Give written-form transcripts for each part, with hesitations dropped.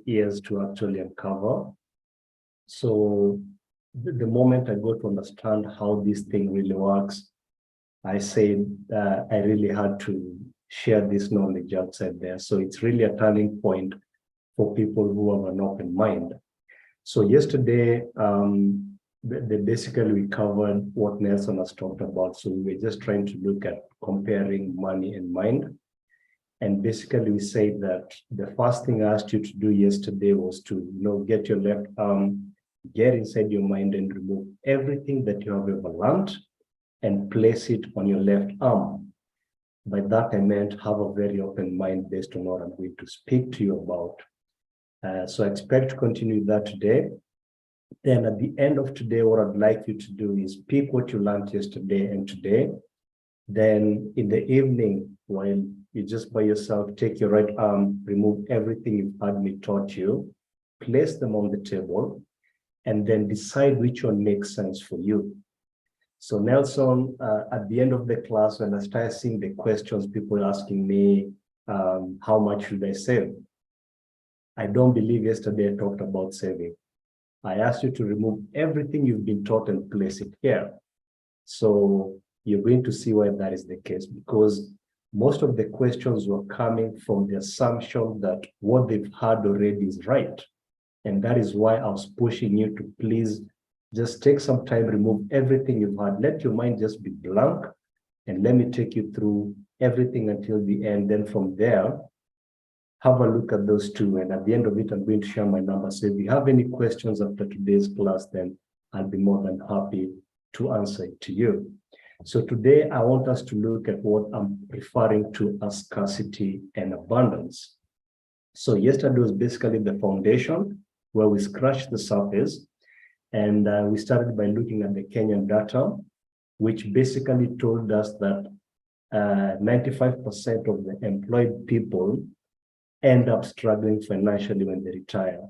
years to actually uncover. So the moment I got to understand how this thing really works, I said I really had to share this knowledge outside there. So it's really a turning point for people who have an open mind. So yesterday, basically we covered what Nelson has talked about. So we were just trying to look at comparing money and mind. And basically we said that the first thing I asked you to do yesterday was to, get your left arm, get inside your mind and remove everything that you have ever learned and place it on your left arm. By that, I meant have a very open mind based on what I'm going to speak to you about. So I expect to continue that today. Then at the end of today, what I'd like you to do is pick what you learned yesterday and today. Then in the evening, while you're just by yourself, take your right arm, remove everything you've had me taught you, place them on the table, and then decide which one makes sense for you. So Nelson, at the end of the class, when I started seeing the questions, people asking me, how much should I save? I don't believe yesterday I talked about saving. I asked you to remove everything you've been taught and place it here. So you're going to see why that is the case, because most of the questions were coming from the assumption that what they've heard already is right. And that is why I was pushing you to please just take some time, remove everything you've had. Let your mind just be blank, and let me take you through everything until the end. Then from there, have a look at those two. And at the end of it, I'm going to share my number. So if you have any questions after today's class, then I'll be more than happy to answer it to you. So today, I want us to look at what I'm referring to as scarcity and abundance. So yesterday was basically the foundation where we scratched the surface. And we started by looking at the Kenyan data, which basically told us that 95% of the employed people end up struggling financially when they retire.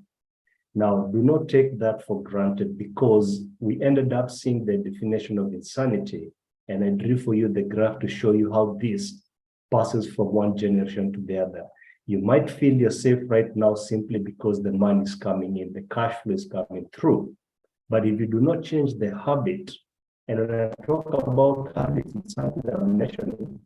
Now, do not take that for granted, because we ended up seeing the definition of insanity. And I drew for you the graph to show you how this passes from one generation to the other. You might feel you're safe right now simply because the money is coming in, the cash flow is coming through. But if you do not change the habit, and when I talk about habits, it's something that I'm mentioning,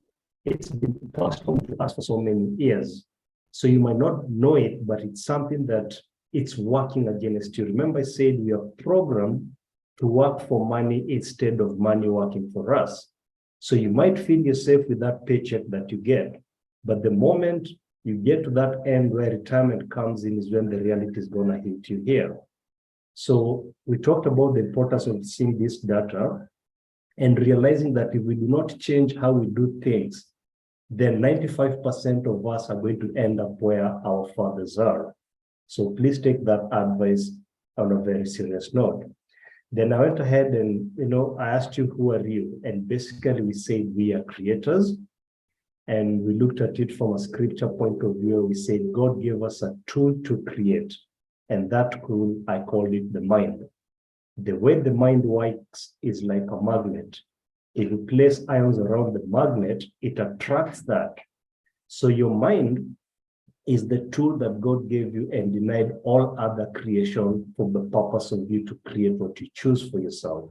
it's been passed on to us for so many years. So you might not know it, but it's something that it's working against you. Remember, I said we are programmed to work for money instead of money working for us. So you might feel you're safe with that paycheck that you get, but the moment you get to that end where retirement comes in is when the reality is going to hit you here. So we talked about the importance of seeing this data and realizing that if we do not change how we do things, then 95% of us are going to end up where our fathers are. So please take that advice on a very serious note. Then I went ahead and, I asked you, who are you? And basically we said we are creators. And we looked at it from a scripture point of view. We said God gave us a tool to create. And that tool, I called it the mind. The way the mind works is like a magnet. If you place ions around the magnet, it attracts that. So your mind is the tool that God gave you and denied all other creation for the purpose of you to create what you choose for yourself.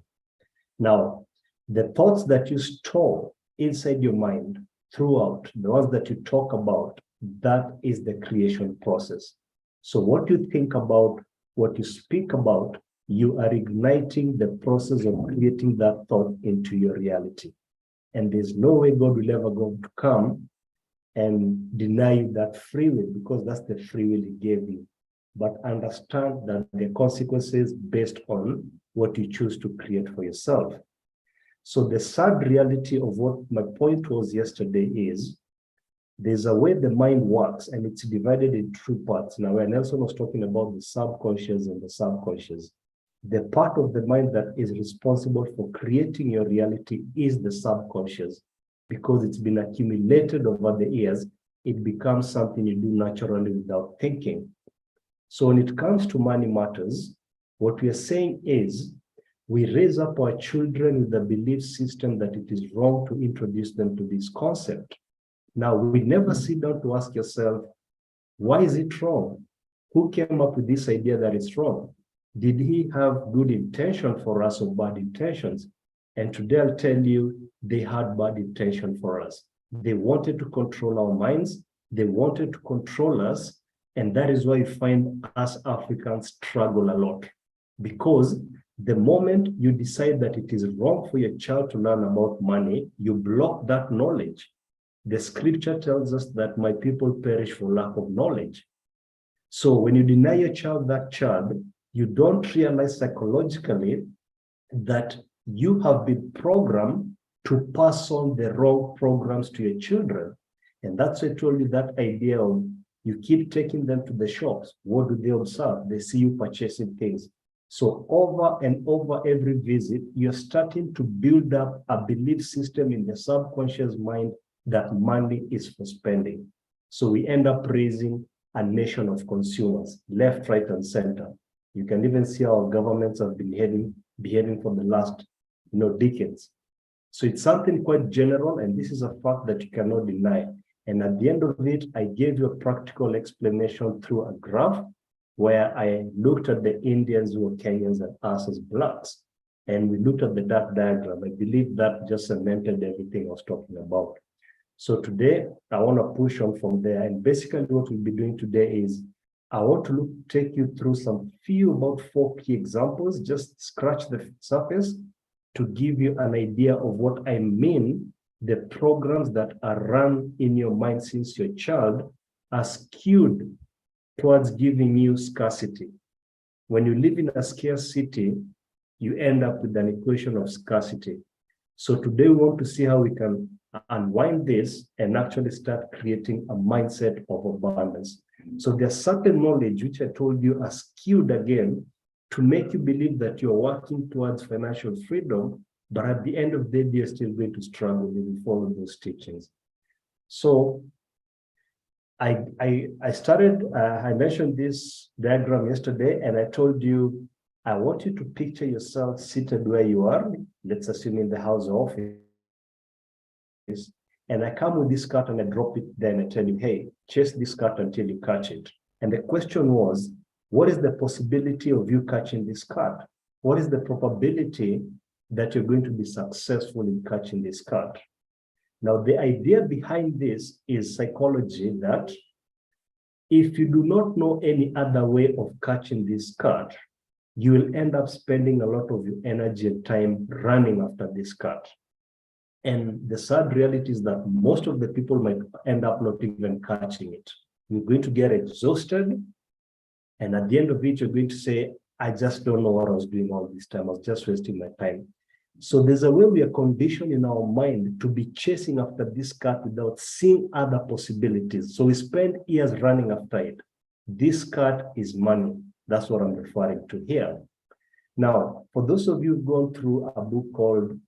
Now, the thoughts that you store inside your mind throughout, the ones that you talk about, that is the creation process. So what you think about, what you speak about, you are igniting the process of creating that thought into your reality. And there's no way God will ever go to come and deny you that free will, because that's the free will he gave you. But understand that the consequences based on what you choose to create for yourself. So the sad reality of what my point was yesterday is, there's a way the mind works, and it's divided in two parts. Now, when Nelson was talking about the subconscious and the subconscious, the part of the mind that is responsible for creating your reality is the subconscious, because it's been accumulated over the years. It becomes something you do naturally without thinking. So when it comes to money matters, what we are saying is, we raise up our children with the belief system that it is wrong to introduce them to this concept. Now, we never sit down to ask yourself, why is it wrong? Who came up with this idea that it's wrong? Did he have good intention for us or bad intentions? And today I'll tell you, they had bad intention for us. They wanted to control our minds. They wanted to control us. And that is why you find us Africans struggle a lot. Because the moment you decide that it is wrong for your child to learn about money, you block that knowledge. The scripture tells us that my people perish for lack of knowledge. So when you deny your child that child, you don't realize psychologically that you have been programmed to pass on the wrong programs to your children. And that's why I told you that idea of you keep taking them to the shops. What do they observe? They see you purchasing things. So over and over every visit, you're starting to build up a belief system in the subconscious mind that money is for spending. So we end up raising a nation of consumers, left, right, and center. You can even see how our governments have been behaving for the last decades. So it's something quite general, and this is a fact that you cannot deny. And at the end of it, I gave you a practical explanation through a graph where I looked at the Indians who were Kenyans and us as blacks. And we looked at the dark diagram. I believe that just cemented everything I was talking about. So today, I want to push on from there. And basically what we'll be doing today is, I want to take you through about 4 key examples, just scratch the surface to give you an idea of what I mean. The programs that are run in your mind since your child are skewed towards giving you scarcity. When you live in a scarce city, you end up with an equation of scarcity. So today we want to see how we can unwind this and actually start creating a mindset of abundance. So there's certain knowledge which I told you are skewed again to make you believe that you're working towards financial freedom, but at the end of the day, you're still going to struggle if you follow those teachings. So I mentioned this diagram yesterday, and I told you, I want you to picture yourself seated where you are, let's assume in the house or office, and I come with this cart and I drop it there and I tell you, hey, chase this cart until you catch it. And the question was, what is the possibility of you catching this cart? What is the probability that you're going to be successful in catching this cart? Now, the idea behind this is psychology, that if you do not know any other way of catching this cart, you will end up spending a lot of your energy and time running after this cart. And the sad reality is that most of the people might end up not even catching it. You're going to get exhausted. And at the end of it, you're going to say, I just don't know what I was doing all this time. I was just wasting my time. So there's a way we are conditioned in our mind to be chasing after this cart without seeing other possibilities. So we spend years running after it. This cart is money. That's what I'm referring to here. Now, for those of you who've gone through a book called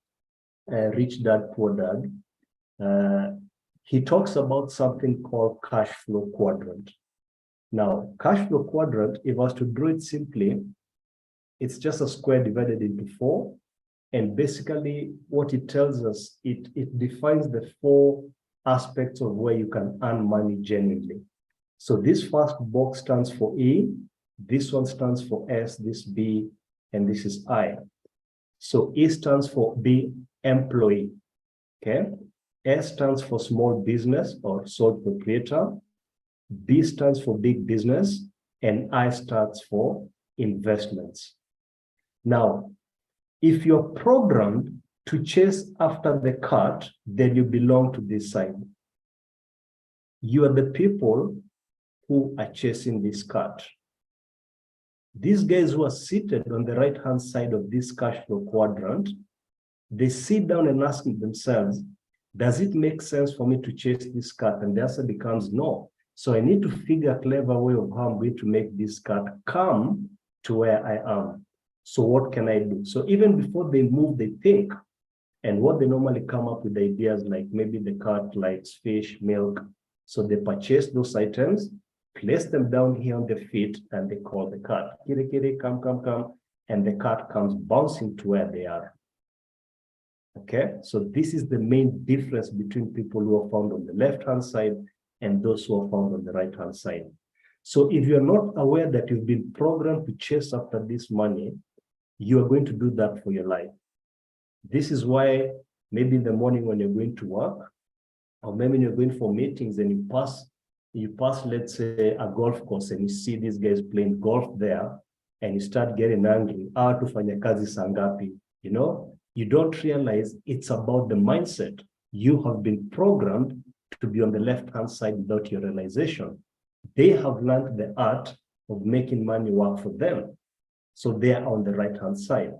Rich Dad, Poor Dad, he talks about something called cash flow quadrant. Now, cash flow quadrant, if I was to draw it simply, it's just a square divided into 4. And basically what it tells us, it defines the 4 aspects of where you can earn money genuinely. So this first box stands for E, this one stands for S, this B, and this is I. So E stands for B, employee, okay? S stands for small business or sole proprietor. B stands for big business, and I stands for investments. Now, if you're programmed to chase after the cart, then you belong to this side. You are the people who are chasing this cart. These guys who are seated on the right-hand side of this cash flow quadrant, they sit down and ask themselves, does it make sense for me to chase this cart? And the answer becomes no. So I need to figure a clever way of how I'm going to make this cart come to where I am. So what can I do? So even before they move, they think. And what they normally come up with ideas like maybe the cart likes fish, milk. So they purchase those items, place them down here on the feet, and they call the cart. Kiri, kiri, come, come, come. And the cart comes bouncing to where they are. Okay, so this is the main difference between people who are found on the left-hand side and those who are found on the right-hand side. So if you're not aware that you've been programmed to chase after this money, you are going to do that for your life. This is why maybe in the morning when you're going to work, or maybe when you're going for meetings and you pass, let's say, a golf course and you see these guys playing golf there, and you start getting angry, tufanya kazi sangapi, you don't realize it's about the mindset. You have been programmed to be on the left-hand side without your realization. They have learned the art of making money work for them. So they are on the right-hand side.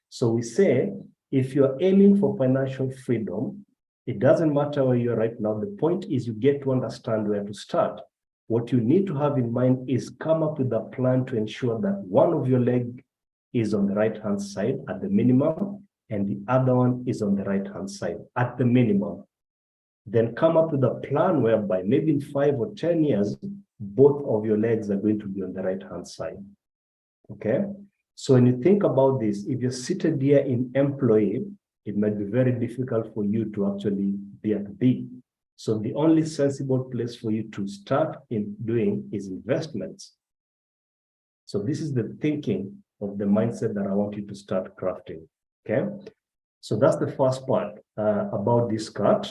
So we say, if you're aiming for financial freedom, it doesn't matter where you're right now. The point is you get to understand where to start. What you need to have in mind is come up with a plan to ensure that one of your legs is on the right-hand side at the minimum, and the other one is on the right-hand side at the minimum. Then come up with a plan whereby maybe in 5 or 10 years, both of your legs are going to be on the right-hand side. Okay? So when you think about this, if you're seated here in employee, it might be very difficult for you to actually be at B. So the only sensible place for you to start in doing is investments. So this is the thinking of the mindset that I want you to start crafting. Okay? So that's the first part about this card.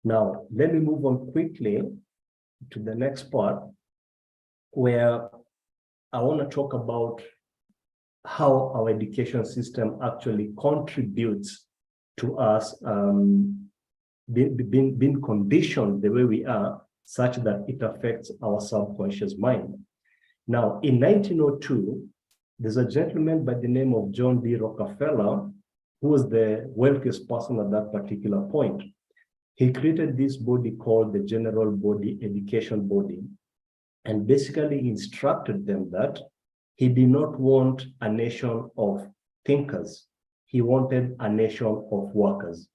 Now, let me move on quickly to the next part, where I want to talk about how our education system actually contributes to us being conditioned the way we are, such that it affects our subconscious mind. Now, in 1902, there's a gentleman by the name of John D. Rockefeller, who was the wealthiest person at that particular point. He created this body called the General Body Education Body, and basically instructed them that he did not want a nation of thinkers. He wanted a nation of workers.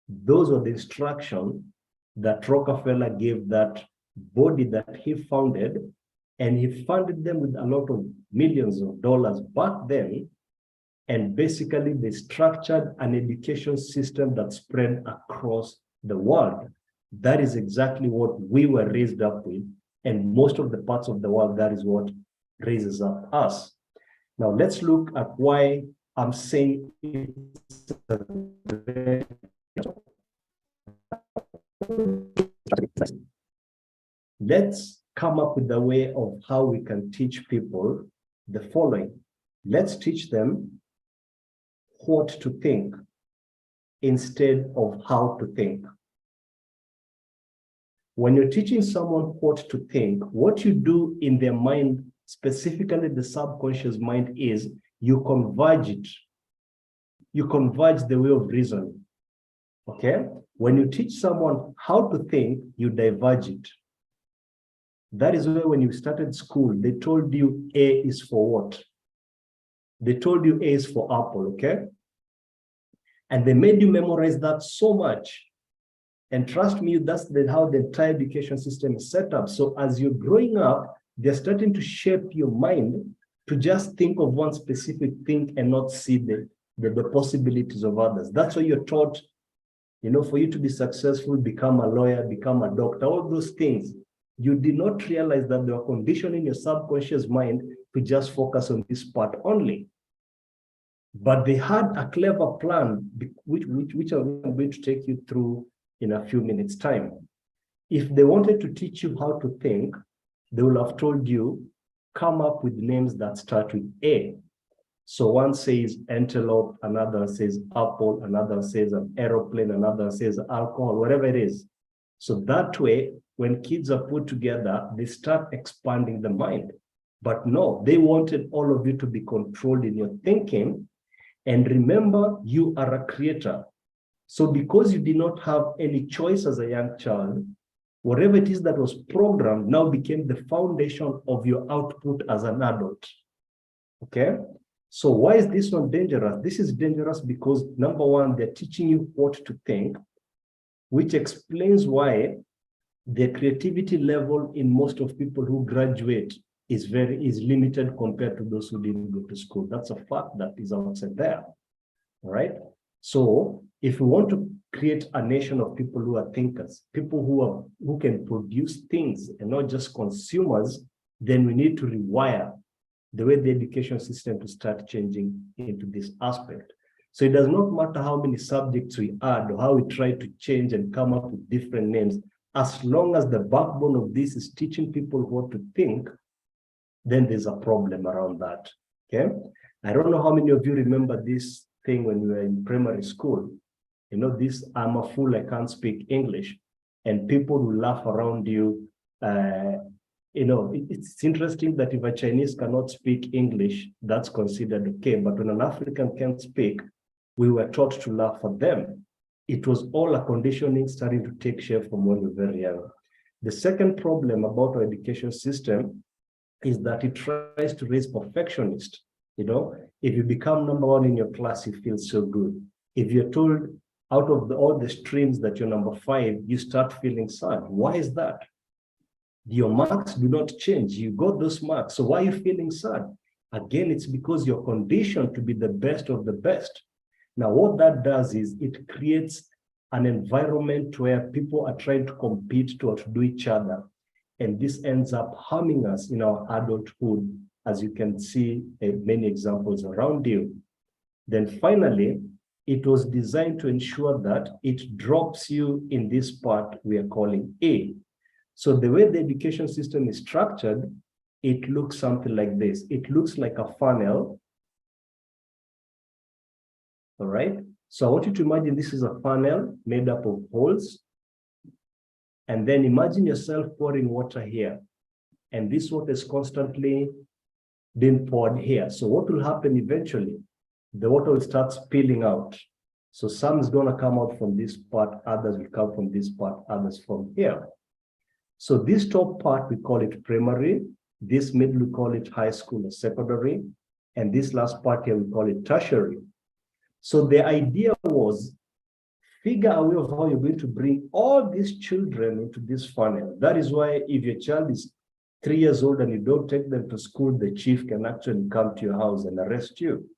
Those were the instructions that Rockefeller gave that body that he founded, and he funded them with a lot of millions of dollars back then. And basically they structured an education system that spread across the world. That is exactly what we were raised up with. And most of the parts of the world, that is what raises up us. Now let's look at why I'm saying it's let's come up with a way of how we can teach people the following. Let's teach them what to think instead of how to think. When you're teaching someone what to think, what you do in their mind, specifically the subconscious mind, is you converge it. You converge the way of reasoning. Okay? When you teach someone how to think, you diverge it. That is why when you started school, they told you A is for what? They told you A is for apple, okay? And they made you memorize that so much. And trust me, that's how the entire education system is set up. So as you're growing up, they're starting to shape your mind to just think of one specific thing and not see the possibilities of others. That's why you're taught, for you to be successful, become a lawyer, become a doctor, all those things. You did not realize that they were conditioning your subconscious mind to just focus on this part only. But they had a clever plan, which I'm going to take you through in a few minutes' time. If they wanted to teach you how to think, they will have told you, come up with names that start with A. So one says antelope, another says apple, another says an aeroplane, another says alcohol, whatever it is. So that way, when kids are put together, they start expanding the mind. But no, they wanted all of you to be controlled in your thinking. And remember, you are a creator. So because you did not have any choice as a young child, whatever it is that was programmed now became the foundation of your output as an adult. Okay? So why is this one dangerous? This is dangerous because, number one, they're teaching you what to think, which explains why the creativity level in most of people who graduate is limited compared to those who didn't go to school. That's a fact that is outside there. All right? So if we want to create a nation of people who are thinkers, people who can produce things and not just consumers, then we need to rewire the way the education system to start changing into this aspect. So it does not matter how many subjects we add or how we try to change and come up with different names, as long as the backbone of this is teaching people what to think, then there's a problem around that. Okay. I don't know how many of you remember this thing when we were in primary school. You know, this, I'm a fool, I can't speak English. And people will laugh around you. You know, it's interesting that if a Chinese cannot speak English, that's considered okay. But when an African can't speak, we were taught to laugh at them. It was all a conditioning starting to take shape from when we were very young. The second problem about our education system is that it tries to raise perfectionists. You know, if you become number one in your class, you feel so good. If you're told out of all the streams that you're number 5, you start feeling sad. Why is that? Your marks do not change. You got those marks. So why are you feeling sad? Again, it's because you're conditioned to be the best of the best. Now, what that does is it creates an environment where people are trying to compete to outdo each other. And this ends up harming us in our adulthood, as you can see many examples around you. Then finally, it was designed to ensure that it drops you in this part we are calling A. So the way the education system is structured, it looks something like this. It looks like a funnel. All right. So I want you to imagine this is a funnel made up of holes. And then imagine yourself pouring water here. And this water is constantly being poured here. So what will happen eventually? The water will start spilling out. So some is going to come out from this part, others will come from this part, others from here. So this top part, we call it primary. This middle, we call it high school or secondary. And this last part here, we call it tertiary. So the idea was figure a way of how you're going to bring all these children into this funnel. That is why if your child is 3 years old and you don't take them to school, the chief can actually come to your house and arrest you.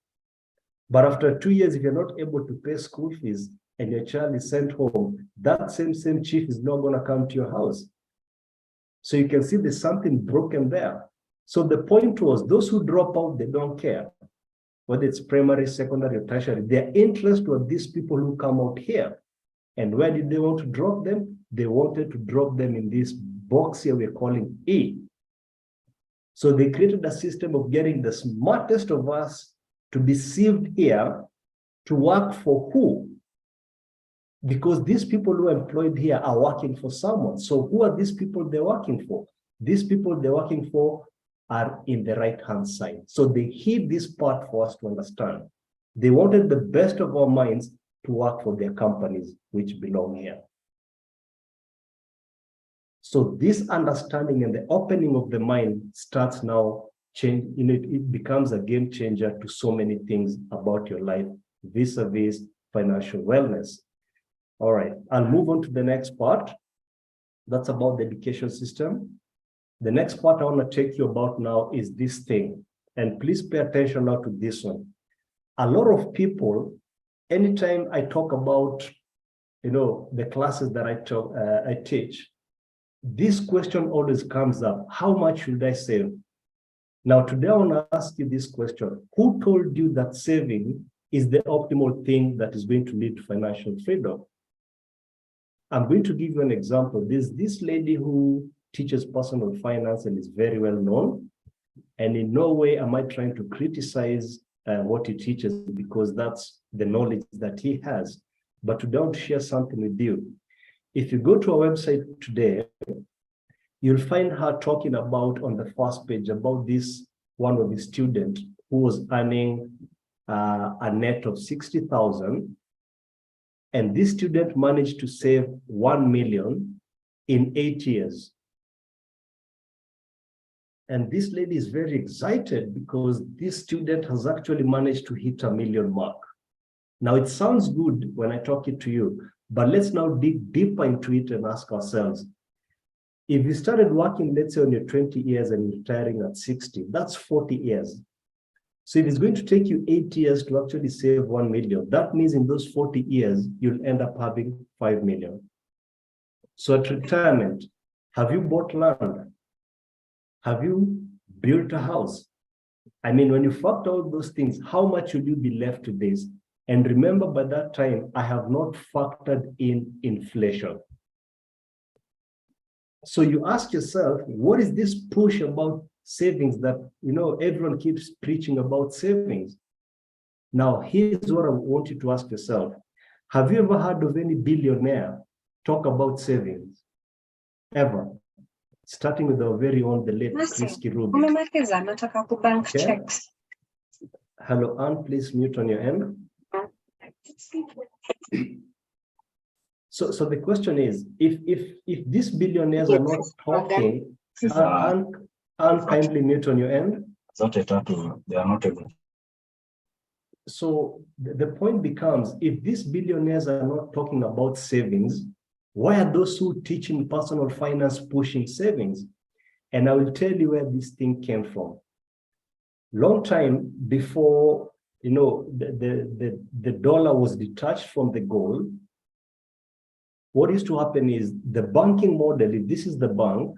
But after 2 years, if you're not able to pay school fees and your child is sent home, that same chief is not going to come to your house. So you can see there's something broken there. So the point was those who drop out, they don't care. Whether it's primary, secondary, or tertiary, their interest were these people who come out here. And where did they want to drop them? They wanted to drop them in this box here we're calling E. So they created a system of getting the smartest of us to be sieved here to work for who? Because these people who are employed here are working for someone. So who are these people they're working for? These people they're working for are in the right-hand side. So they hid this part for us to understand. They wanted the best of our minds to work for their companies, which belong here. So this understanding and the opening of the mind starts now change. You know, it becomes a game changer to so many things about your life, vis-a-vis financial wellness. All right, I'll move on to the next part. That's about the education system. The next part I want to take you about now is this thing. And please pay attention now to this one. A lot of people, anytime I talk about, you know, the classes that I teach, this question always comes up: how much should I save? Now, today I want to ask you this question: who told you that saving is the optimal thing that is going to lead to financial freedom? I'm going to give you an example. There's this lady who teaches personal finance and is very well known. And in no way am I trying to criticize what he teaches, because that's the knowledge that he has. But today I want to share something with you. If you go to our website today, you'll find her talking about on the first page about this one of the students who was earning a net of 60,000. And this student managed to save 1 million in 8 years. And this lady is very excited because this student has actually managed to hit a million mark. Now, it sounds good when I talk it to you, but let's now dig deeper into it and ask ourselves, if you started working, let's say on your 20 years and retiring at 60, that's 40 years. So if it's going to take you 8 years to actually save 1 million, that means in those 40 years, you'll end up having 5 million. So at retirement, have you bought land? Have you built a house? I mean, when you factor all those things, how much will you be left to this? And remember, by that time, I have not factored in inflation. So you ask yourself, what is this push about savings that, everyone keeps preaching about savings? Now, here's what I want you to ask yourself. Have you ever heard of any billionaire talk about savings? Ever? Starting with our very own, the late Chris Kirubi. Okay. Hello, Anne, please mute on your end. So the question is, if these billionaires are not talking, Anne, kindly mute on your end. They are not able. So the point becomes, if these billionaires are not talking about savings, why are those who teach in personal finance pushing savings? And I will tell you where this thing came from. Long time before, the dollar was detached from the gold, what used to happen is the banking model, if this is the bank,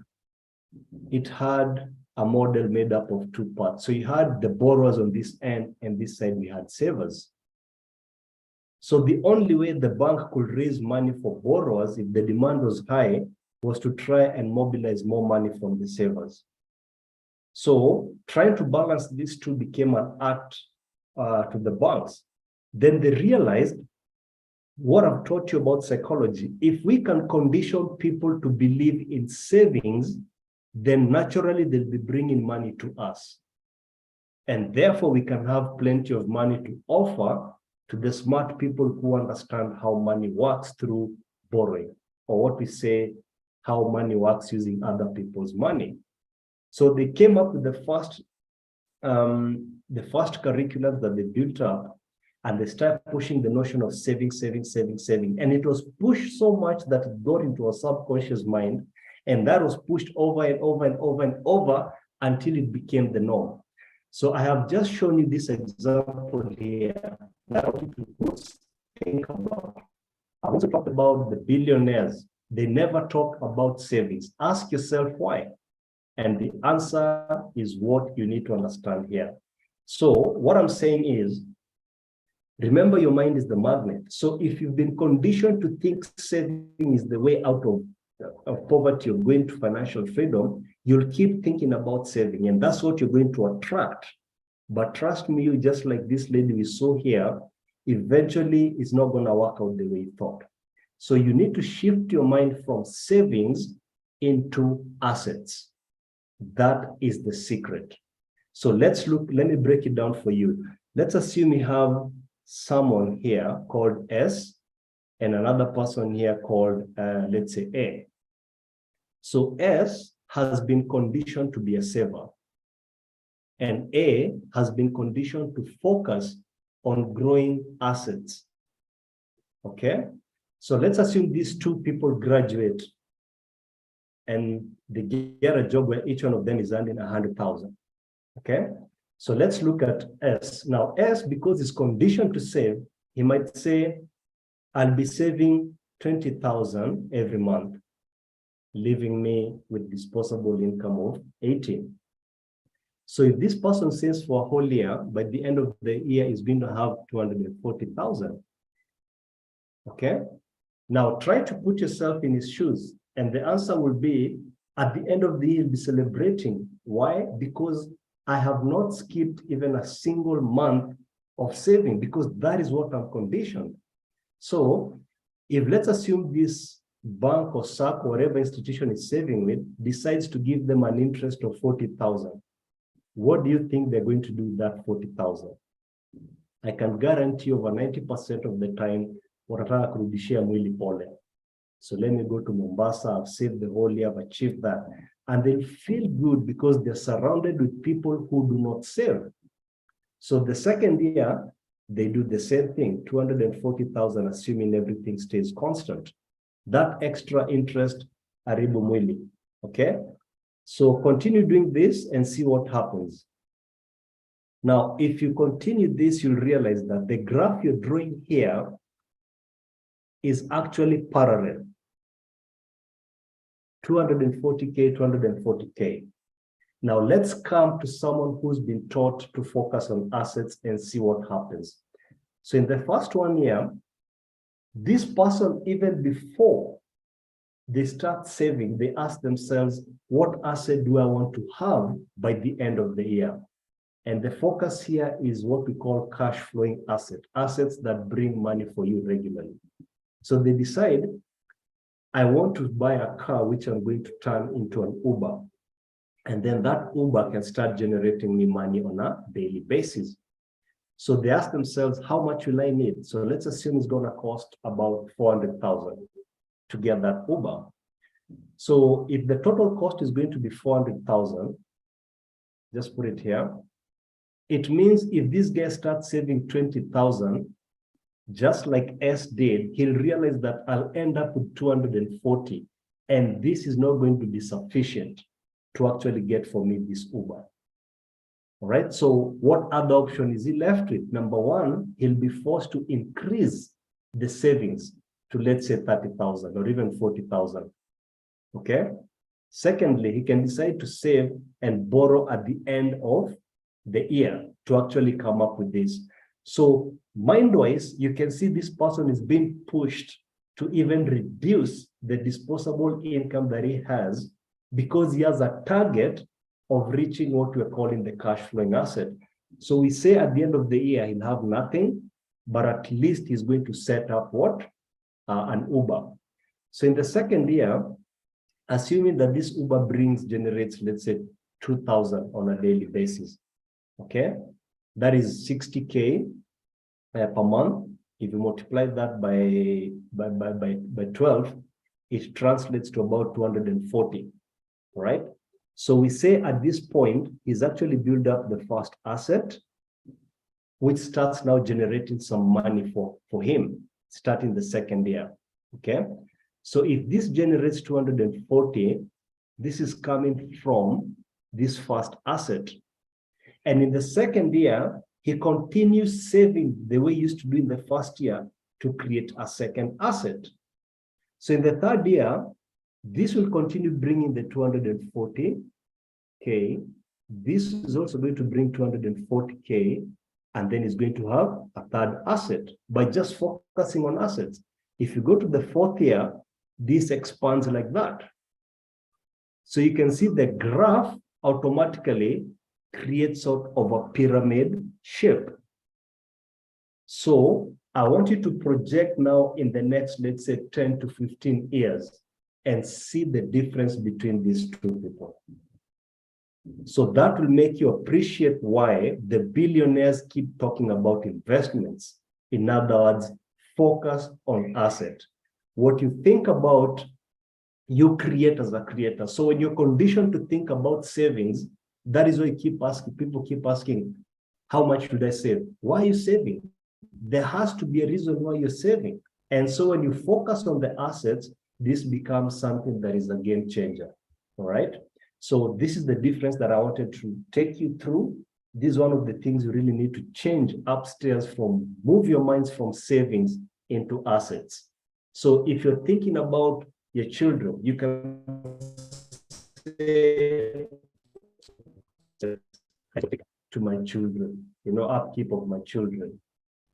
it had a model made up of two parts. So you had the borrowers on this end, and this side we had savers. So the only way the bank could raise money for borrowers, if the demand was high, was to try and mobilize more money from the savers. So trying to balance these two became an art to the banks. Then they realized what I've taught you about psychology. If we can condition people to believe in savings, then naturally they'll be bringing money to us. And therefore we can have plenty of money to offer to the smart people who understand how money works through borrowing, or what we say, how money works using other people's money. So they came up with the first curriculum that they built up, and they started pushing the notion of saving. And it was pushed so much that it got into our subconscious mind, and that was pushed over and over until it became the norm. So I have just shown you this example here that I want you to think about. I also talked about the billionaires. They never talk about savings. Ask yourself why. And the answer is what you need to understand here. So what I'm saying is, remember, your mind is the magnet. So if you've been conditioned to think saving is the way out of poverty or going to financial freedom, you'll keep thinking about saving, and that's what you're going to attract. But trust me, you, just like this lady we saw here, eventually it's not going to work out the way you thought. So you need to shift your mind from savings into assets. That is the secret. So let me break it down for you. Let's assume you have someone here called S and another person here called, let's say, A. So S has been conditioned to be a saver, and A has been conditioned to focus on growing assets. Okay? So let's assume these two people graduate and they get a job where each one of them is earning 100,000. Okay? So let's look at S. Now, S, because he's conditioned to save, he might say, I'll be saving 20,000 every month, leaving me with disposable income of 18. So if this person saves for a whole year, by the end of the year, he's going to have 240,000. Okay? Now try to put yourself in his shoes, and the answer will be, at the end of the year, you'll be celebrating. Why? Because I have not skipped even a single month of saving, because that is what I'm conditioned. So if, let's assume, this bank or SAC or whatever institution is saving with decides to give them an interest of 40,000, what do you think they're going to do with that 40,000? I can guarantee over 90% of the time, watataka kurudishia mwili pole. So let me go to Mombasa, I've saved the whole year, I've achieved that. And they'll feel good because they're surrounded with people who do not save. So the second year, they do the same thing, 240,000, assuming everything stays constant. That extra interest, haribu mwili, okay? So continue doing this and see what happens. Now, if you continue this, you'll realize that the graph you're drawing here is actually parallel. 240K, 240K. Now let's come to someone who's been taught to focus on assets and see what happens. So in the first 1 year, this person, even before they start saving, they ask themselves, what asset do I want to have by the end of the year? And the focus here is what we call cash flowing assets that bring money for you regularly. So they decide, I want to buy a car which I'm going to turn into an Uber. And then that Uber can start generating me money on a daily basis. So they ask themselves, how much will I need? So let's assume it's going to cost about 400,000 to get that Uber. So if the total cost is going to be 400,000, just put it here. It means if this guy starts saving 20,000, just like S did, he'll realize that I'll end up with 240. And this is not going to be sufficient to actually get for me this Uber. All right, so what other option is he left with? Number one, he'll be forced to increase the savings to, let's say, 30,000 or even 40,000. Okay. Secondly, he can decide to save and borrow at the end of the year to actually come up with this. So mind-wise, you can see this person is being pushed to even reduce the disposable income that he has because he has a target of reaching what we're calling the cash flowing asset. So we say at the end of the year, he'll have nothing, but at least he's going to set up what? An Uber. So in the second year, assuming that this Uber generates, let's say, 2,000 on a daily basis, okay? That is 60K per month. If you multiply that by 12, it translates to about 240, right? So we say at this point, he's actually built up the first asset, which starts now generating some money for him, starting the second year, okay? So if this generates 240, this is coming from this first asset. And in the second year, he continues saving the way he used to do in the first year to create a second asset. So in the third year, this will continue bringing the 240K. This is also going to bring 240K, and then it's going to have a third asset by just focusing on assets. If you go to the fourth year, this expands like that. So you can see the graph automatically creates sort of a pyramid shape. So I want you to project now in the next, let's say, 10 to 15 years and see the difference between these two people. So that will make you appreciate why the billionaires keep talking about investments. In other words, focus on asset. What you think about, you create as a creator. So when you're conditioned to think about savings, that is why you keep asking, people keep asking, how much should I save? Why are you saving? There has to be a reason why you're saving. And so when you focus on the assets, this becomes something that is a game changer. All right. So this is the difference that I wanted to take you through. This is one of the things you really need to change upstairs from, move your minds from savings into assets. So if you're thinking about your children, you can say to my children, upkeep of my children.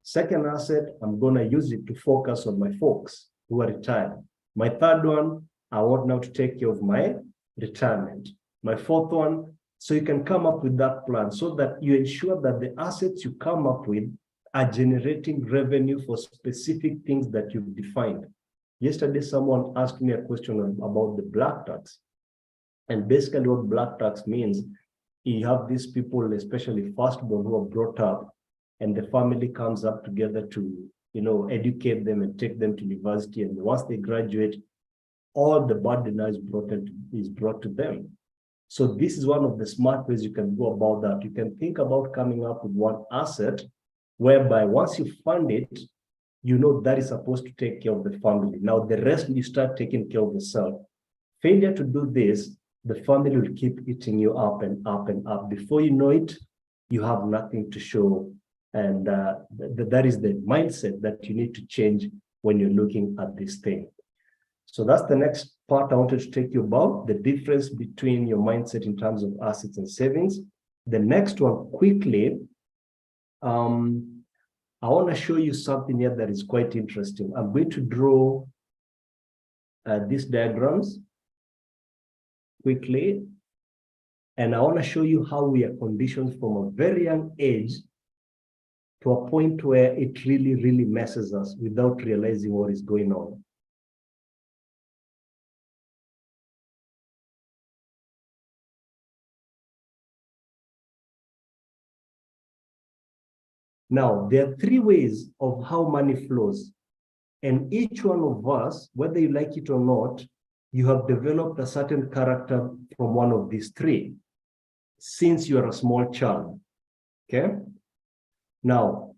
Second asset, I'm going to use it to focus on my folks who are retired. My third one, I want now to take care of my retirement. My fourth one, so you can come up with that plan so that you ensure that the assets you come up with are generating revenue for specific things that you've defined. Yesterday, someone asked me a question about the black tax. And basically what black tax means, you have these people, especially firstborn, who are brought up, and the family comes up together to, educate them and take them to university. And once they graduate, all the burden is brought to them. So this is one of the smart ways you can go about that. You can think about coming up with one asset whereby once you fund it, that is supposed to take care of the family. Now the rest, you start taking care of yourself. Failure to do this, the family will keep eating you up and up and up. Before you know it, you have nothing to show. And that is the mindset that you need to change when you're looking at this thing. So that's the next part I wanted to take you about, the difference between your mindset in terms of assets and savings. The next one, quickly, I want to show you something here that is quite interesting. I'm going to draw these diagrams quickly, and I want to show you how we are conditioned from a very young age to a point where it really, really messes us without realizing what is going on. Now, there are three ways of how money flows. And each one of us, whether you like it or not, you have developed a certain character from one of these three since you are a small child, okay? Now,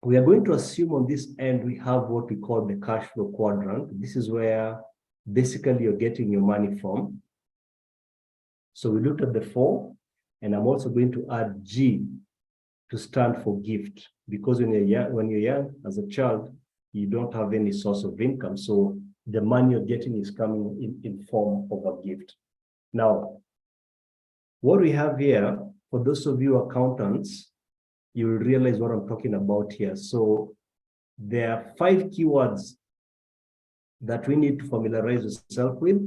we are going to assume on this end, we have what we call the cash flow quadrant. This is where basically you're getting your money from. So we looked at the 4, and I'm also going to add G to stand for gift, because when you're young as a child, you don't have any source of income. So the money you're getting is coming in form of a gift. Now, what we have here, for those of you accountants, you will realize what I'm talking about here. So there are 5 keywords that we need to familiarize yourself with.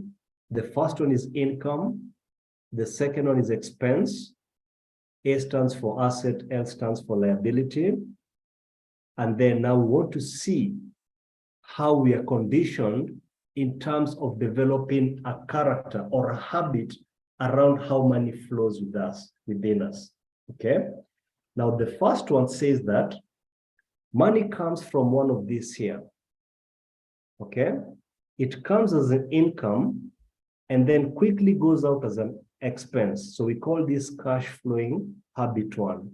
The first one is income. The second one is expense. A stands for asset, L stands for liability. And then now we want to see how we are conditioned in terms of developing a character or a habit around how money flows with us, within us, okay? Now, the first one says that money comes from one of these here, okay? It comes as an income and then quickly goes out as an expense. So we call this cash flowing habit 1.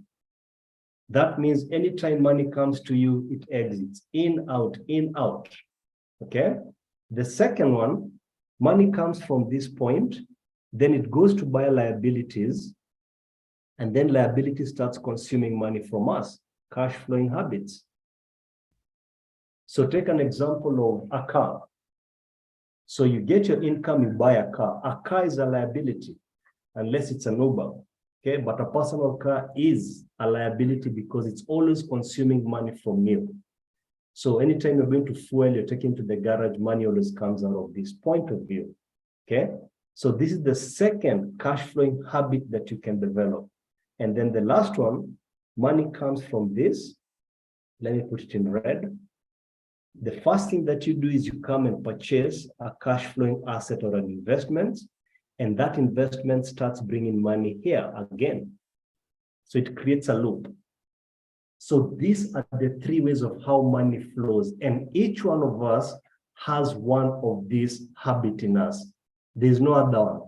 That means anytime money comes to you, it exits in, out, okay? The second one, money comes from this point, then it goes to buy liabilities, and then liability starts consuming money from us, cash flowing habits. So take an example of a car. So you get your income, you buy a car. A car is a liability, unless it's an Uber, okay? But a personal car is a liability because it's always consuming money from you. So anytime you're going to fuel, you're taking to the garage, money always comes out of this point of view, okay? So this is the second cash flowing habit that you can develop. And then the last one, money comes from this. Let me put it in red. The first thing that you do is you come and purchase a cash flowing asset or an investment, and that investment starts bringing money here again. So it creates a loop. So these are the 3 ways of how money flows, and each one of us has one of these habits in us. There's no other one.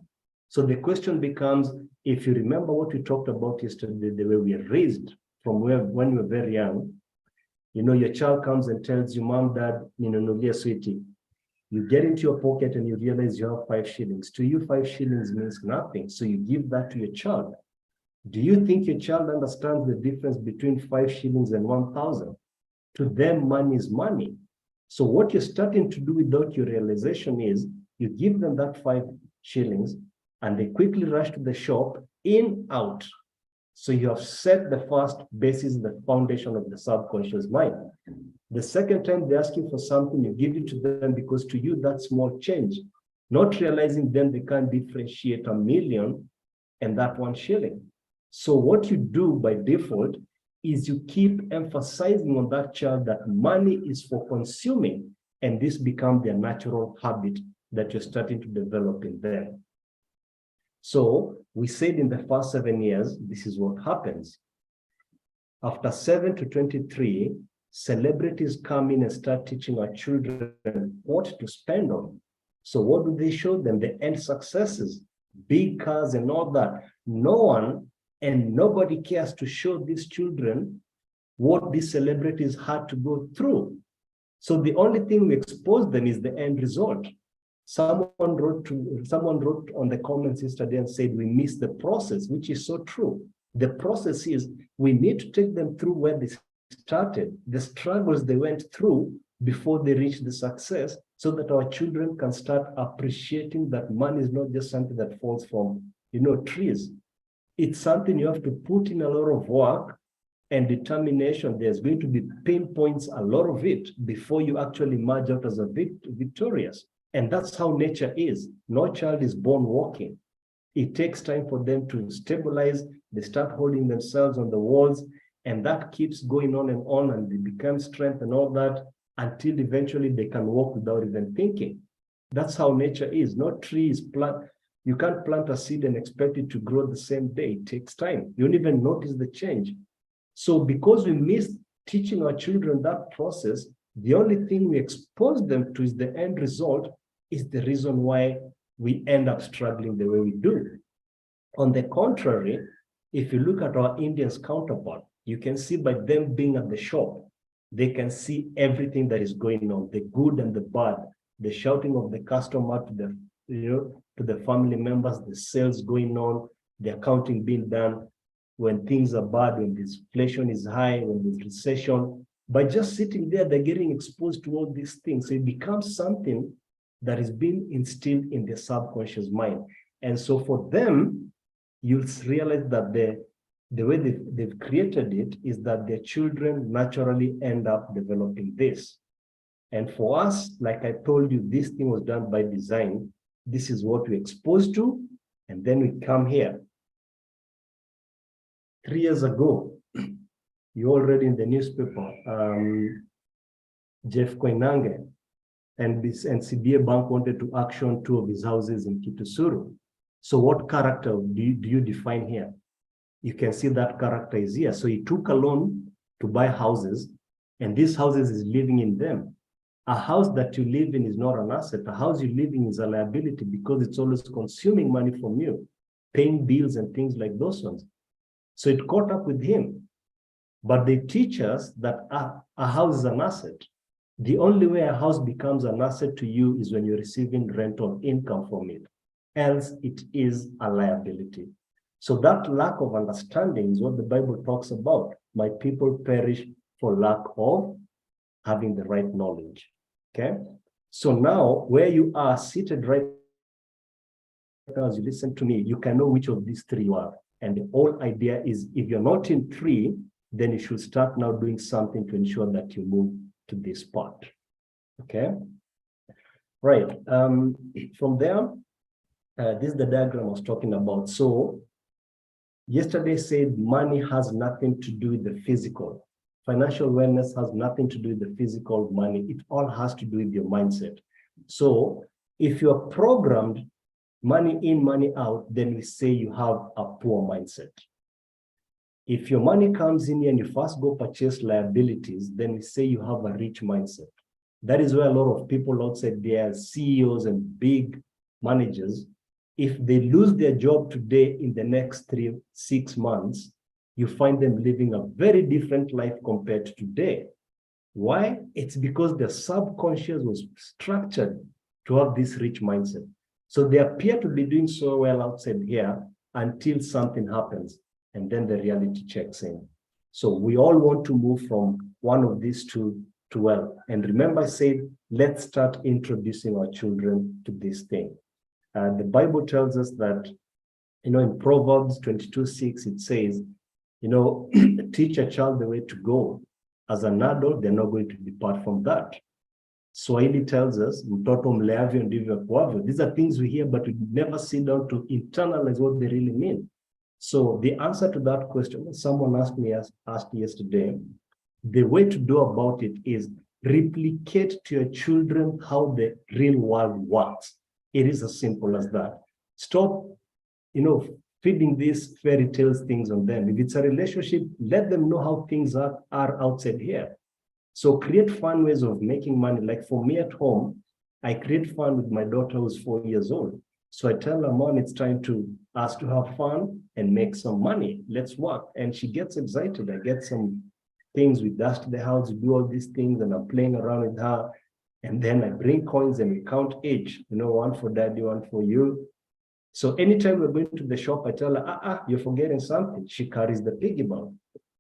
So the question becomes, if you remember what we talked about yesterday, the way we are raised from when we were very young, you know, your child comes and tells you, Mom, Dad, sweetie. You get into your pocket and you realize you have 5 shillings. To you, 5 shillings means nothing. So you give that to your child. Do you think your child understands the difference between 5 shillings and 1,000? To them, money is money. So what you're starting to do without your realization is you give them that 5 shillings and they quickly rush to the shop, in, out. So you have set the first basis, the foundation of the subconscious mind. The second time they ask you for something, you give it to them because to you, that's small change. Not realizing then they can't differentiate a million and that 1 shilling. So what you do by default is you keep emphasizing on that child that money is for consuming, and this becomes their natural habit that you're starting to develop in them. So we said in the first 7 years, this is what happens. After 7 to 23, celebrities come in and start teaching our children what to spend on. So what do they show them? The end successes, big cars and all that. No one and nobody cares to show these children what these celebrities had to go through. So the only thing we expose them is the end result. Someone wrote on the comments yesterday and said, we miss the process, which is so true. The process is we need to take them through where they started, the struggles they went through before they reach the success, so that our children can start appreciating that money is not just something that falls from, trees. It's something you have to put in a lot of work and determination. There's going to be pain points, a lot of it, before you actually emerge out as a victorious. And that's how nature is. No child is born walking. It takes time for them to stabilize. They start holding themselves on the walls, and that keeps going on, and they become strength and all that, until eventually they can walk without even thinking. That's how nature is. No tree is plant. You can't plant a seed and expect it to grow the same day. It takes time. You don't even notice the change. So because we miss teaching our children that process, the only thing we expose them to is the end result, is the reason why we end up struggling the way we do. On the contrary, if you look at our Indians counterpart, you can see by them being at the shop, they can see everything that is going on, the good and the bad, the shouting of the customer to the, to the family members, the sales going on, the accounting being done, when things are bad, when this inflation is high, when there's recession. By just sitting there, they're getting exposed to all these things. So it becomes something that is being instilled in their subconscious mind. And so for them, you'll realize that the way they've created it is that their children naturally end up developing this. And for us, like I told you, this thing was done by design. This is what we're exposed to, and then we come here. 3 years ago, you already in the newspaper, Jeff Koinange and CBA Bank wanted to auction 2 of his houses in Kitusuru. So what character do you define here? You can see that character is here. So he took a loan to buy houses, and these houses is living in them. A house that you live in is not an asset. A house you live in is a liability, because it's always consuming money from you, paying bills and things like those ones. So it caught up with him. But they teach us that a house is an asset. The only way a house becomes an asset to you is when you're receiving rental income from it. Else it is a liability. So that lack of understanding is what the Bible talks about. My people perish for lack of having the right knowledge. Okay? So now, where you are seated right now, as you listen to me, you can know which of these 3 you are. And the whole idea is, if you're not in 3, then you should start now doing something to ensure that you move to this part. Okay? Right. From there, this is the diagram I was talking about. So yesterday said money has nothing to do with the physical. Financial wellness has nothing to do with the physical money. It all has to do with your mindset. So if you're programmed money in, money out, then we say you have a poor mindset. If your money comes in and you first go purchase liabilities, then we say you have a rich mindset. That is where a lot of people outside there, CEOs and big managers, if they lose their job today, in the next 3-6 months, you find them living a very different life compared to today. Why? It's because their subconscious was structured to have this rich mindset. So they appear to be doing so well outside here until something happens, and then the reality checks in. So we all want to move from one of these two to wealth. And remember, I said, let's start introducing our children to this thing. The Bible tells us that, in Proverbs 22:6, it says, teach a child the way to go. As an adult, they're not going to depart from that. Swahili tells us, mtoto mleavyo ndivyo akuavyo. These are things we hear, but we never sit down to internalize what they really mean. So the answer to that question, someone asked yesterday, the way to do about it is replicate to your children how the real world works. It is as simple as that. Stop, feeding these fairy tales things on them. If it's a relationship, let them know how things are outside here. So create fun ways of making money. Like for me at home, I create fun with my daughter who's 4 years old. So I tell her, Mom, it's time to us to have fun and make some money. Let's work. And she gets excited. I get some things, we dust the house, we do all these things, and I'm playing around with her. And then I bring coins and we count each, one for daddy, one for you. So anytime we're going to the shop, I tell her, you're forgetting something. She carries the piggy bank.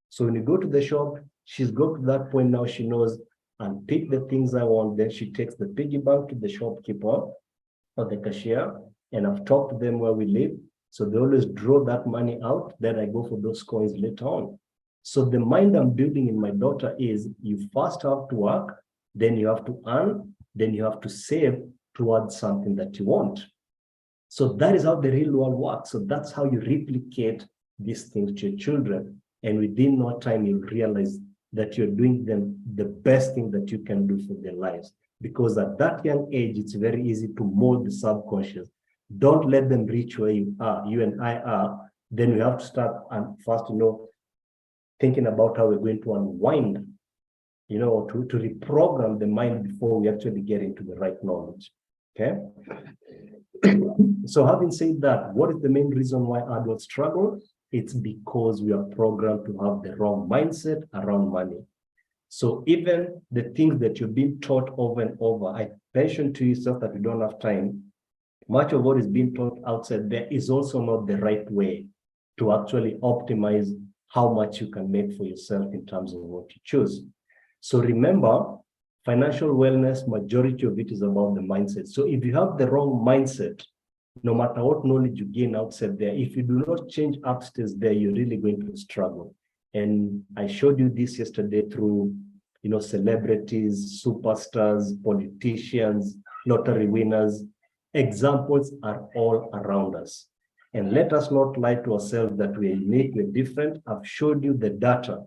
So when you go to the shop, she's got to that point now, she knows I'll pick the things I want. Then she takes the piggy bank to the shopkeeper or the cashier, and I've talked to them where we live. So they always draw that money out. Then I go for those coins later on. So the mind I'm building in my daughter is you first have to work, then you have to earn, then you have to save towards something that you want. So that is how the real world works. So that's how you replicate these things to your children. And within no time, you'll realize that you're doing them the best thing that you can do for their lives. Because at that young age, it's very easy to mold the subconscious. Don't let them reach where you are, you and I are. Then we have to start and first, thinking about how we're going to unwind, to reprogram the mind before we actually get into the right knowledge. Okay. So having said that, what is the main reason why adults struggle? It's because we are programmed to have the wrong mindset around money. So even the things that you've been taught over and over, I mentioned to you stuff that we don't have time. Much of what is being taught outside there is also not the right way to actually optimize how much you can make for yourself in terms of what you choose. So remember, financial wellness, majority of it is about the mindset. So if you have the wrong mindset, no matter what knowledge you gain outside there, if you do not change upstairs there, you're really going to struggle. And I showed you this yesterday through, celebrities, superstars, politicians, lottery winners. Examples are all around us. And let us not lie to ourselves that we're unique, we're different. I've showed you the data.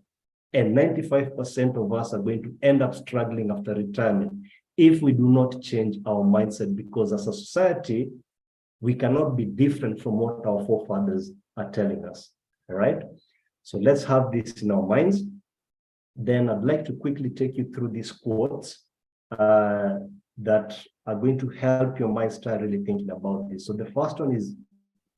And 95% of us are going to end up struggling after retirement if we do not change our mindset, because as a society, we cannot be different from what our forefathers are telling us. All right. So let's have this in our minds. Then I'd like to quickly take you through these quotes that are going to help your mind start really thinking about this. So the first one is,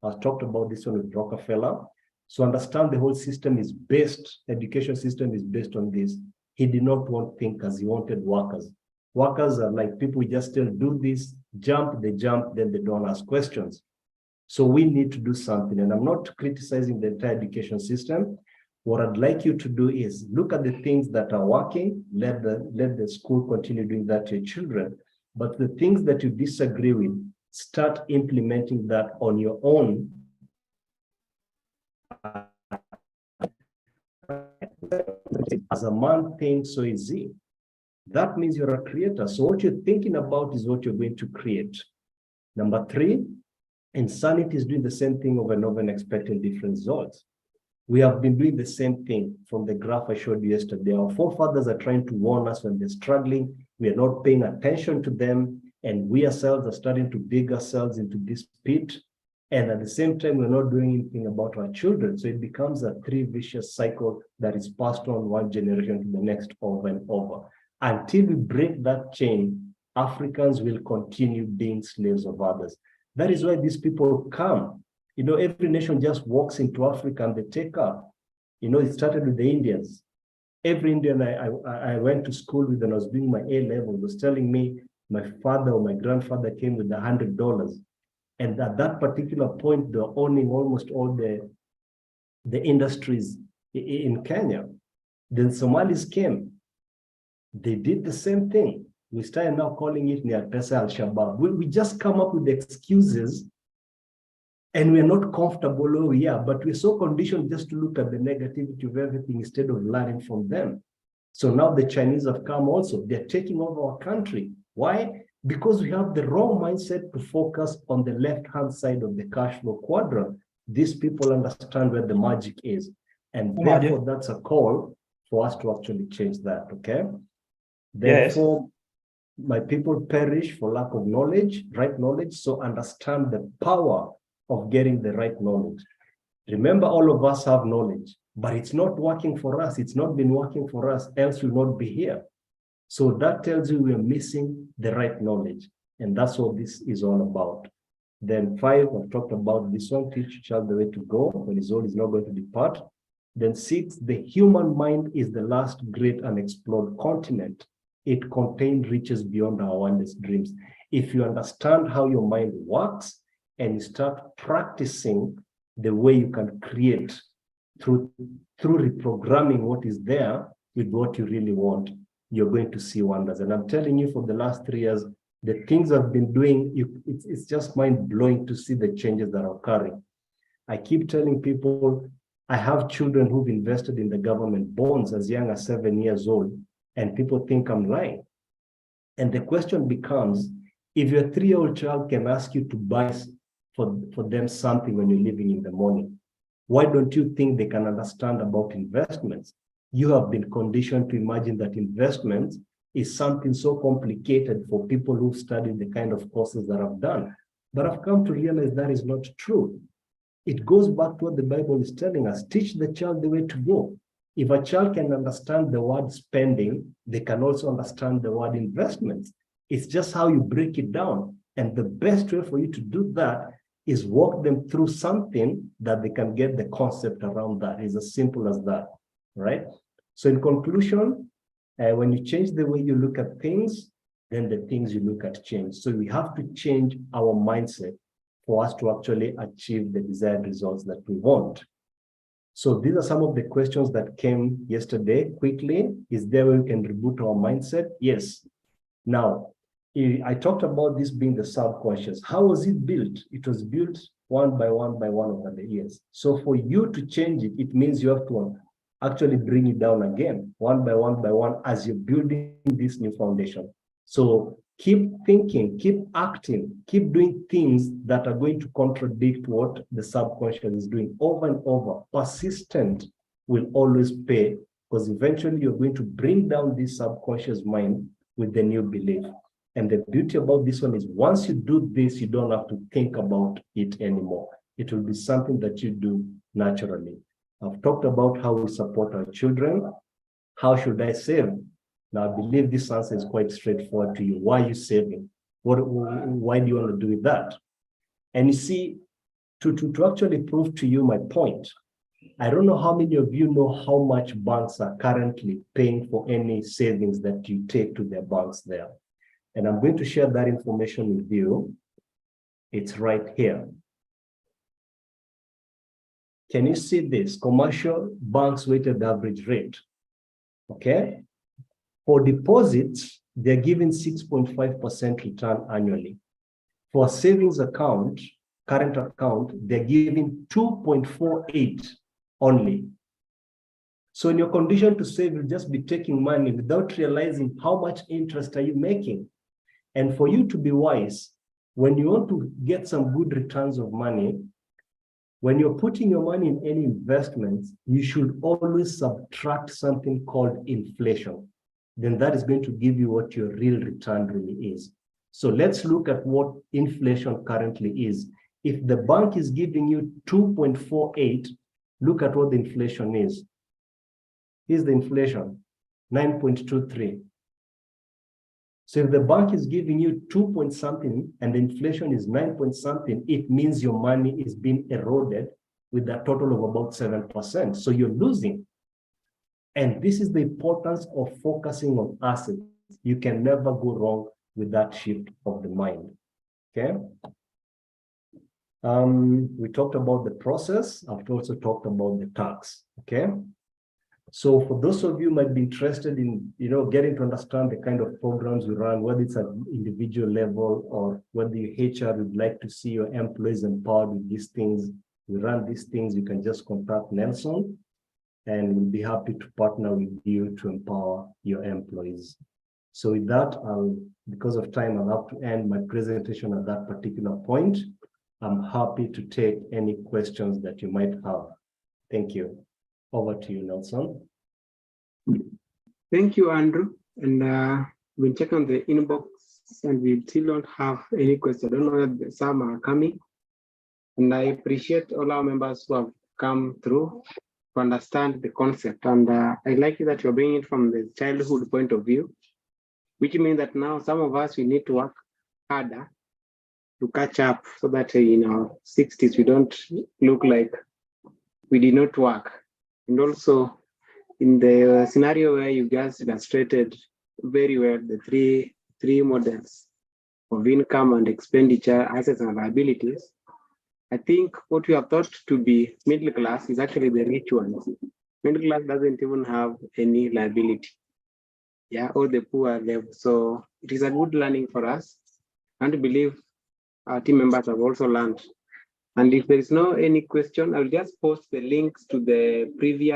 I talked about this one with Rockefeller. So understand the whole system is based, education system is based on this. He did not want thinkers, he wanted workers. Workers are like people who just still do this, they jump, then they don't ask questions. So we need to do something. And I'm not criticizing the entire education system. What I'd like you to do is look at the things that are working, let the school continue doing that to your children. But the things that you disagree with, start implementing that on your own. As a man thinks, so is he. That means you're a creator. So what you're thinking about is what you're going to create. Number 3, insanity is doing the same thing over and over and expecting different results. We have been doing the same thing from the graph I showed you yesterday. Our forefathers are trying to warn us when they're struggling. We are not paying attention to them. And we ourselves are starting to dig ourselves into this pit. And at the same time, we're not doing anything about our children. So it becomes a 3 vicious cycle that is passed on one generation to the next over and over. Until we break that chain, Africans will continue being slaves of others. That is why these people come. Every nation just walks into Africa and they take up. It started with the Indians. Every Indian I went to school with and I was doing my A-level was telling me my father or my grandfather came with $100. And at that particular point, they're owning almost all the industries in Kenya. Then Somalis came. They did the same thing. We started now calling it Niatesa Al-Shabaab. We just come up with excuses and we're not comfortable, but we're so conditioned just to look at the negativity of everything instead of learning from them. So now the Chinese have come also. They're taking over our country. Why? Because we have the wrong mindset to focus on the left-hand side of the cash flow quadrant. These people understand where the magic is. And therefore, that's a call for us to actually change that, okay? Therefore, my people perish for lack of knowledge, right knowledge. So understand the power of getting the right knowledge. Remember, all of us have knowledge, but it's not working for us. It's not been working for us, else we'll not be here. So that tells you we are missing the right knowledge. And that's what this is all about. Then 5, I've talked about this one, teach your child the way to go, when he's old, he's not going to depart. Then 6, the human mind is the last great unexplored continent. It contains riches beyond our wildest dreams. If you understand how your mind works and you start practicing the way you can create through reprogramming what is there with what you really want, you're going to see wonders. And I'm telling you, for the last 3 years, the things I've been doing, it's just mind-blowing to see the changes that are occurring. I keep telling people, I have children who've invested in the government bonds as young as 7 years old, and people think I'm lying. And the question becomes, if your 3-year-old child can ask you to buy for them something when you're leaving in the morning, why don't you think they can understand about investments? You have been conditioned to imagine that investments is something so complicated for people who've studied the kind of courses that I've done. But I've come to realize that is not true. It goes back to what the Bible is telling us: teach the child the way to go. If a child can understand the word spending, they can also understand the word investments. It's just how you break it down. And the best way for you to do that is walk them through something that they can get the concept around that. It's as simple as that, right? So in conclusion, when you change the way you look at things, then the things you look at change. So we have to change our mindset for us to actually achieve the desired results that we want. So these are some of the questions that came yesterday. Quickly, is there a way we can reboot our mindset? Yes. Now, I talked about this being the subconscious. How was it built? It was built one by one over the years. So for you to change it, it means you have to actually bring it down again, one by one, as you're building this new foundation. So keep thinking, keep acting, keep doing things that are going to contradict what the subconscious is doing over and over. Persistent will always pay, because eventually you're going to bring down this subconscious mind with the new belief. And the beauty about this one is once you do this, you don't have to think about it anymore. It will be something that you do naturally. I've talked about how we support our children. How should I save? Now, I believe this answer is quite straightforward to you. Why are you saving? Why do you want to do that? And you see, to actually prove to you my point, I don't know how many of you know how much banks are currently paying for any savings that you take to their banks there. And I'm going to share that information with you. It's right here. Can you see this? Commercial banks weighted average rate. Okay. For deposits, they're giving 6.5% return annually. For a savings account, current account, they're giving 2.48 only. So in your condition to save, you'll just be taking money without realizing how much interest are you making. And for you to be wise, when you want to get some good returns of money, when you're putting your money in any investments, you should always subtract something called inflation. Then that is going to give you what your real return really is. So let's look at what inflation currently is. If the bank is giving you 2.48, look at what the inflation is. Here's the inflation, 9.23. So if the bank is giving you 2 point something and the inflation is 9 point something, it means your money is being eroded with a total of about 7%. So you're losing. And this is the importance of focusing on assets. You can never go wrong with that shift of the mind. Okay. We talked about the process. I've also talked about the tax. Okay. So for those of you who might be interested in, getting to understand the kind of programs we run, whether it's at individual level or whether your HR would like to see your employees empowered with these things, we run these things, you can just contact Nelson and we'll be happy to partner with you to empower your employees. So with that, because of time, I'll have to end my presentation at that particular point. I'm happy to take any questions that you might have. Thank you. Over to you, Nelson. Thank you, Andrew. And we'll check on the inbox and we still don't have any questions. I don't know if some are coming. And I appreciate all our members who have come through to understand the concept. And I like that you're bringing it from the childhood point of view, which means that now some of us, we need to work harder to catch up so that in our 60s, we don't look like we did not work. And also in the scenario where you just illustrated very well the three models of income and expenditure, assets and liabilities, I think what we have thought to be middle class is actually the rich ones. Middle class doesn't even have any liability. Yeah, all the poor are left. So it is a good learning for us. And to believe our team members have also learned. And if there is no any question, I'll just post the links to the previous